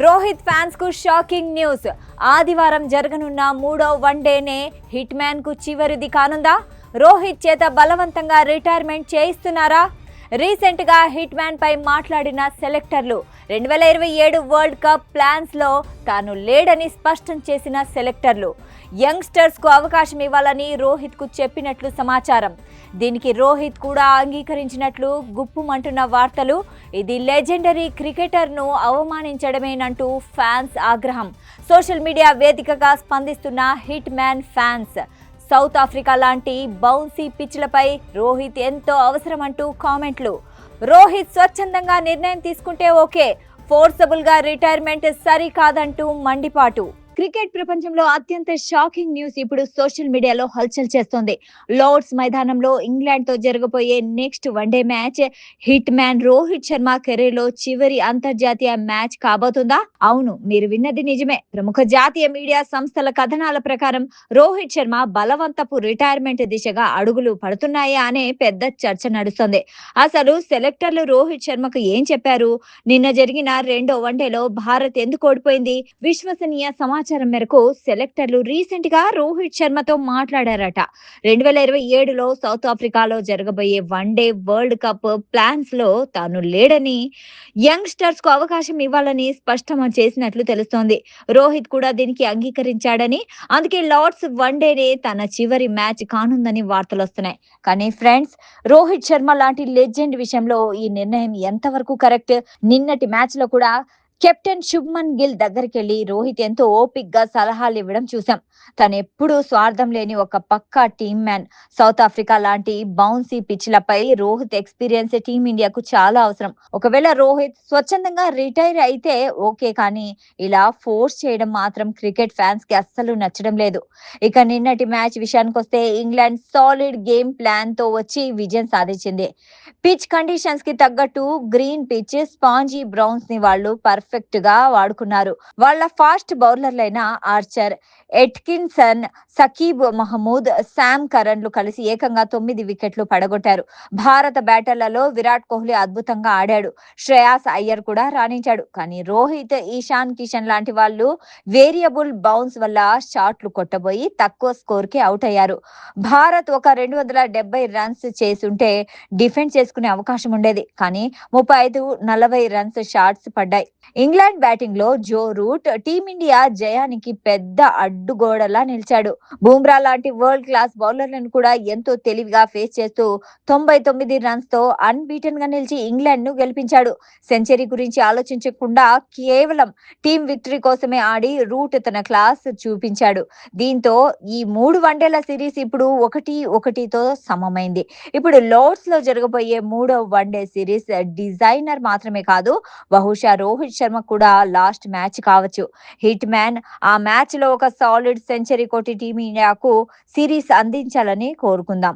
Rohit fans కు shocking news. ఆదివారం జరగనున్న మూడో వన్డేనే హిట్ మ్యాన్ కు చివరిది కానుందా? రోహిత్ చేత బలవంతంగా రిటైర్మెంట్ చేయిస్తున్నారా? రీసెంట్ గా హిట్ మ్యాన్ పై మాట్లాడిన సెలెక్టర్లు 2027 వరల్డ్ కప్ ప్లాన్స్ లో తాను లేడని స్పష్టం చేసిన సెలెక్టర్లు యంగ్స్టర్స్ కు అవకాశం ఇవ్వాలని రోహిత్ కు చెప్పినట్లు సమాచారం. దీనికి రోహిత్ కూడా అంగీకరించినట్లు గుప్పుమంటున్న వార్తలు. ఇది లెజెండరీ క్రికెటర్ ను అవమానించడమేనంటూ ఫ్యాన్స్ ఆగ్రహం. సోషల్ మీడియా వేదికగా స్పందిస్తున్న hitman fans. South Africa లాంటి బౌన్సీ పిచ్లపై రోహిత్ ఎంతో అవసరమంటూ కామెంట్లు. రోహిత్ స్వచ్ఛందంగా నిర్ణయం తీసుకుంటే ఓకే, ఫోర్సబుల్ గా రిటైర్మెంట్ సరికాదంటూ మండిపాటు. క్రికెట్ ప్రపంచంలో అత్యంత షాకింగ్ న్యూస్ ఇప్పుడు సోషల్ మీడియాలో హల్చల్ చేస్తోంది. లార్డ్స్ మైదానంలో ఇంగ్లాండ్ తో జరగబోయే next one day match hit man Rohit Sharma career లో చివరి అంతర్జాతీయ మ్యాచ్ కాబోతుందా? అవును, మీరు విన్నది నిజమే. ప్రముఖ జాతీయ మీడియా సంస్థల కథనాల ప్రకారం రోహిత్ శర్మ బలవంతపు రిటైర్మెంట్ దిశగా అడుగులు పడుతున్నాయా అనే పెద్ద చర్చ నడుస్తోంది. అసలు సెలెక్టర్లు రోహిత్ శర్మకు ఏం చెప్పారు? నిన్న జరిగిన రెండో వన్డేలో భారత్ ఎందుకు ఓడిపోయింది? విశ్వసనీయ సమాచారం మేరకు సెలెక్టర్లు రీసెంట్ గా రోహిత్ శర్మతో మాట్లాడారట. 2027లో సౌత్ ఆఫ్రికాలో జరగబోయే వన్డే వరల్డ్ కప్ ప్లాన్స్ లో తాను లేడని, యంగ్స్టర్స్ కు అవకాశం ఇవ్వాలని స్పష్టం చేసినట్లు తెలుస్తోంది. రోహిత్ కూడా దీనికి అంగీకరించాడని, అందుకే లార్డ్స్ వన్డేనే తన చివరి మ్యాచ్ కానుందని వార్తలు వస్తున్నాయి. కానీ ఫ్రెండ్స్, రోహిత్ శర్మ లాంటి లెజెండ్ విషయంలో ఈ నిర్ణయం ఎంతవరకు కరెక్ట్? నిన్నటి మ్యాచ్ లో కూడా కెప్టెన్ శుభ్మన్ గిల్ దగ్గరికి వెళ్లి రోహిత్ ఎంతో ఓపిక్ గా సలహాలు ఇవ్వడం చూసాం. తను ఎప్పుడూ స్వార్థం లేని ఒక పక్కా టీమ్ మ్యాన్. సౌత్ ఆఫ్రికా లాంటి బౌన్సీ పిచ్లపై రోహిత్ ఎక్స్పీరియన్స్ టీమిండియాకు చాలా అవసరం. ఒకవేళ రోహిత్ స్వచ్ఛందంగా రిటైర్ అయితే ఓకే, కానీ ఇలా ఫోర్స్ చేయడం మాత్రం క్రికెట్ ఫ్యాన్స్ కి అస్సలు నచ్చడం లేదు. ఇక నిన్నటి మ్యాచ్ విషయానికి వస్తే ఇంగ్లాండ్ సాలిడ్ గేమ్ ప్లాన్ తో వచ్చి విజయం సాధించింది. పిచ్ కండిషన్స్ కి తగ్గట్టు గ్రీన్ పిచ్, స్పాంజీ బ్రౌన్స్ ని వాళ్ళు పర్ఫెక్ట్ గా వాడుకున్నారు. వాళ్ళ ఫాస్ట్ బౌలర్లైన Archer, Atkinson, Saqib Mahmood, Sam కరణ్లు కలిసి ఏకంగా 9 వికెట్లు పడగొట్టారు. భారత బ్యాటర్లలో విరాట్ కోహ్లీ అద్భుతంగా ఆడాడు. శ్రేయాస్ అయ్యర్ కూడా రాణించాడు. కానీ రోహిత్, ఇషాన్ కిషన్ లాంటి వాళ్ళు వేరియబుల్ బౌన్స్ వల్ల షాట్లు కొట్టబోయి తక్కువ స్కోర్ కి అవుట్ అయ్యారు. భారత్ ఒక 270 రన్స్ చేసుంటే డిఫెండ్ చేసుకునే అవకాశం ఉండేది. కానీ 35-40 రన్స్ షాట్స్ పడ్డాయి. ఇంగ్లాండ్ బ్యాటింగ్ లో జో రూట్ టీమిండియా జయానికి పెద్ద అడ్డుగోడలా నిలిచాడు. బూమ్రా లాంటి వరల్డ్ క్లాస్ బౌలర్లను కూడా ఎంతో తెలివిగా ఫేస్ చేస్తూ 99 రన్స్ తో అన్బీటెన్ గా నిలిచి ఇంగ్లాండ్ ను గెలిపించాడు. సెంచరీ గురించి ఆలోచించకుండా కేవలం టీం విక్టరీ కోసమే ఆడి రూట్ తన క్లాస్ చూపించాడు. దీంతో ఈ 3 వన్డేల సిరీస్ ఇప్పుడు 1-1తో సమమైంది. ఇప్పుడు లార్డ్స్ లో జరగబోయే మూడో వన్డే సిరీస్ డిజైనర్ మాత్రమే కాదు, బహుశా రోహిత్ శర్మ కూడా లాస్ట్ మ్యాచ్ కావచ్చు. హిట్ మ్యాన్ ఆ మ్యాచ్ లో ఒక సాలిడ్ సెంచరీ కొట్టి టీమిండియాకు సిరీస్ అందించాలని కోరుకుందాం.